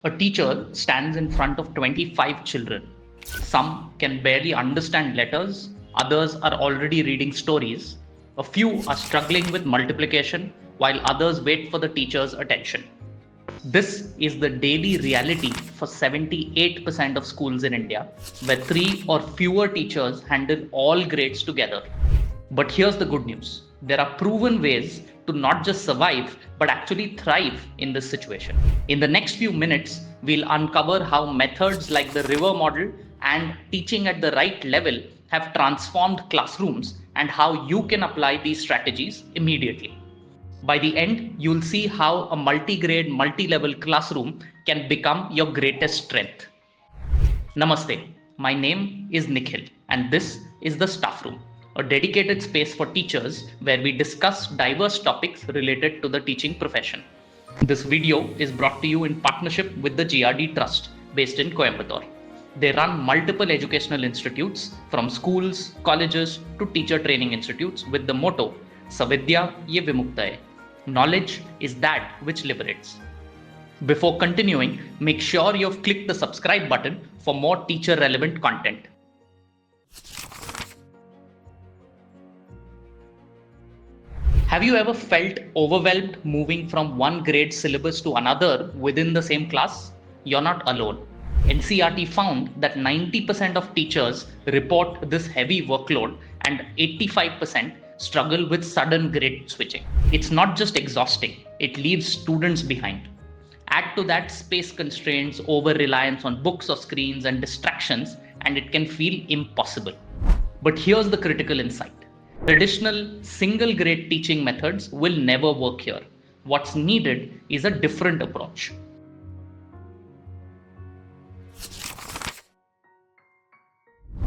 A teacher stands in front of 25 children. Some can barely understand letters, others are already reading stories. A few are struggling with multiplication, while others wait for the teacher's attention. This is the daily reality for 78% of schools in India, where three or fewer teachers handle all grades together. But here's the good news. There are proven ways to not just survive, but actually thrive in this situation. In the next few minutes, we'll uncover how methods like the river model and teaching at the right level have transformed classrooms and how you can apply these strategies immediately. By the end, you'll see how a multi-grade, multi-level classroom can become your greatest strength. Namaste. My name is Nikhil, and this is the Staff Room, a dedicated space for teachers where we discuss diverse topics related to the teaching profession. This video is brought to you in partnership with the GRD Trust based in Coimbatore. They run multiple educational institutes from schools, colleges to teacher training institutes with the motto Savidya Ye Vimukta Hai. Knowledge is that which liberates. Before continuing, make sure you've clicked the subscribe button for more teacher relevant content. Have you ever felt overwhelmed moving from one grade syllabus to another within the same class? You're not alone. NCERT found that 90% of teachers report this heavy workload and 85% struggle with sudden grade switching. It's not just exhausting, it leaves students behind. Add to that space constraints, over reliance on books or screens, and distractions, and it can feel impossible. But here's the critical insight. Traditional single grade teaching methods will never work here. What's needed is a different approach.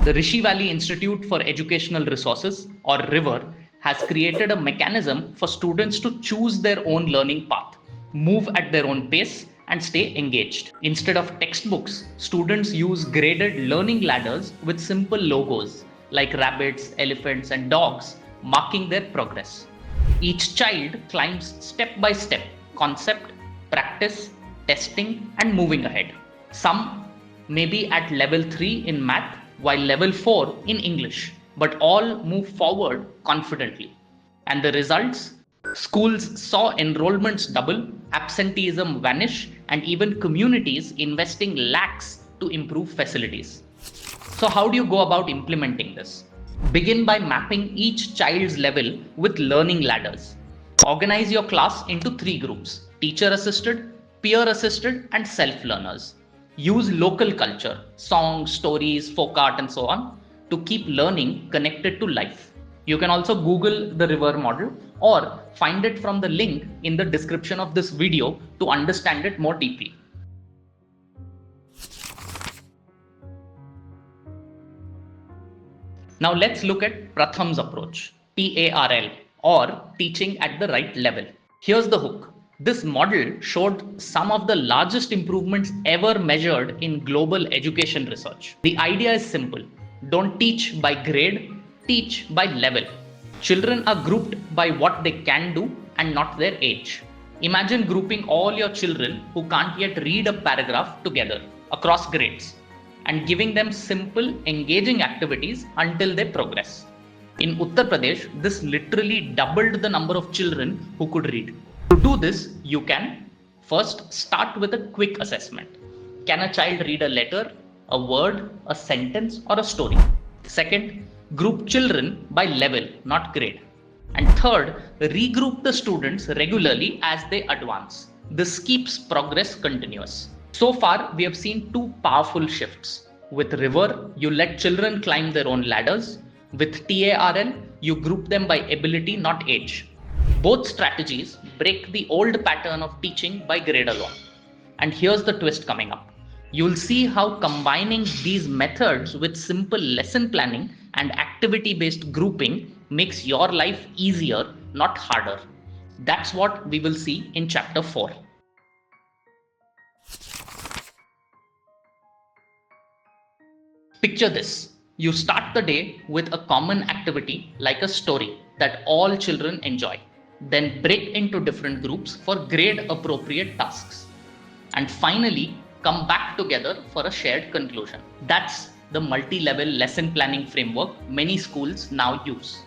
The Rishi Valley Institute for Educational Resources, or RIVER, has created a mechanism for students to choose their own learning path, move at their own pace, and stay engaged. Instead of textbooks, students use graded learning ladders with simple logos like rabbits, elephants, and dogs, marking their progress. Each child climbs step by step, concept, practice, testing, and moving ahead. Some may be at level 3 in math, while level 4 in English, but all move forward confidently. And the results? Schools saw enrollments double, absenteeism vanish, and even communities investing lakhs to improve facilities. So how do you go about implementing this? Begin by mapping each child's level with learning ladders. Organize your class into 3 groups: teacher-assisted, peer-assisted, and self-learners. Use local culture, songs, stories, folk art, and so on, to keep learning connected to life. You can also Google the river model or find it from the link in the description of this video to understand it more deeply. Now let's look at Pratham's approach, TaRL, or teaching at the right level. Here's the hook. This model showed some of the largest improvements ever measured in global education research. The idea is simple. Don't teach by grade, teach by level. Children are grouped by what they can do and not their age. Imagine grouping all your children who can't yet read a paragraph together across grades and giving them simple, engaging activities until they progress. In Uttar Pradesh, this literally doubled the number of children who could read. To do this, you can first start with a quick assessment. Can a child read a letter, a word, a sentence, or a story? Second, group children by level, not grade. And third, regroup the students regularly as they advance. This keeps progress continuous. So far, we have seen 2 powerful shifts. With River, you let children climb their own ladders. With TaRL, you group them by ability, not age. Both strategies break the old pattern of teaching by grade alone. And here's the twist coming up. You'll see how combining these methods with simple lesson planning and activity-based grouping makes your life easier, not harder. That's what we will see in chapter 4. Picture this. You start the day with a common activity like a story that all children enjoy. Then break into different groups for grade appropriate tasks. And finally, come back together for a shared conclusion. That's the multi-level lesson planning framework many schools now use.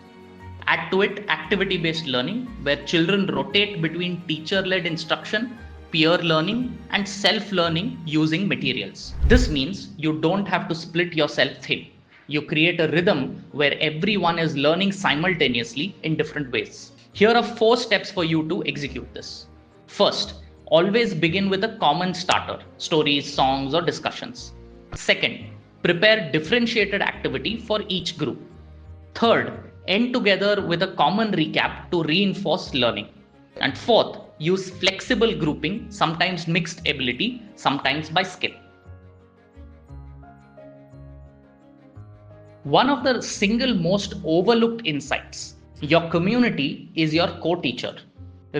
Add to it activity-based learning, where children rotate between teacher-led instruction, peer learning, and self-learning using materials. This means you don't have to split yourself thin. You create a rhythm where everyone is learning simultaneously in different ways. Here are 4 steps for you to execute this. First, always begin with a common starter, stories, songs, or discussions. Second, prepare differentiated activity for each group. Third, end together with a common recap to reinforce learning. And fourth, use flexible grouping, sometimes mixed ability, sometimes by skill. One of the single most overlooked insights: your community is your co-teacher.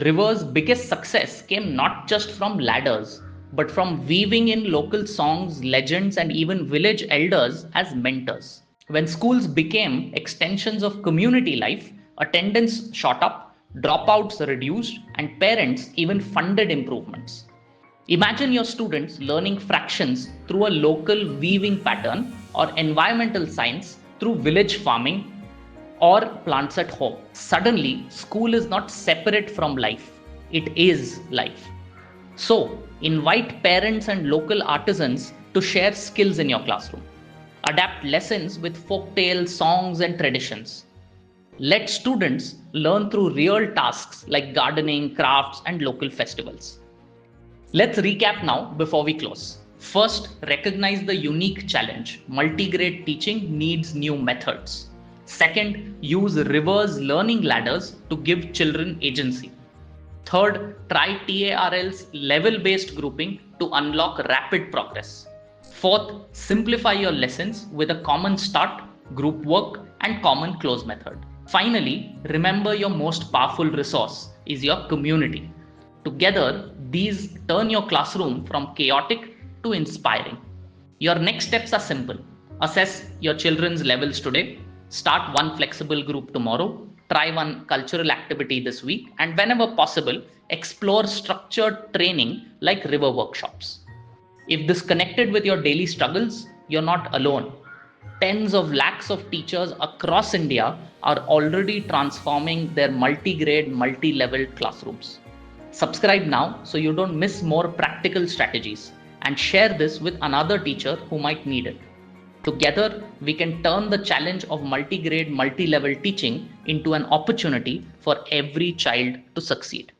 River's biggest success came not just from ladders, but from weaving in local songs, legends, and even village elders as mentors. When schools became extensions of community life, attendance shot up, dropouts reduced, and parents even funded improvements. Imagine your students learning fractions through a local weaving pattern, or environmental science through village farming, or plants at home. Suddenly, school is not separate from life, it is life. So, invite parents and local artisans to share skills in your classroom. Adapt lessons with folk tales, songs, and traditions. Let students learn through real tasks like gardening, crafts, and local festivals. Let's recap now before we close. First, recognize the unique challenge. Multi-grade teaching needs new methods. Second, use reverse learning ladders to give children agency. Third, try TaRL's level-based grouping to unlock rapid progress. Fourth, simplify your lessons with a common start, group work, and common close method. Finally, remember your most powerful resource is your community. Together, these turn your classroom from chaotic to inspiring. Your next steps are simple. Assess your children's levels today, start one flexible group tomorrow, try one cultural activity this week, and whenever possible, explore structured training like river workshops. If this connected with your daily struggles, you're not alone. Tens of lakhs of teachers across India are already transforming their multi-grade, multi-level classrooms. Subscribe now so you don't miss more practical strategies, and share this with another teacher who might need it. Together, we can turn the challenge of multi-grade, multi-level teaching into an opportunity for every child to succeed.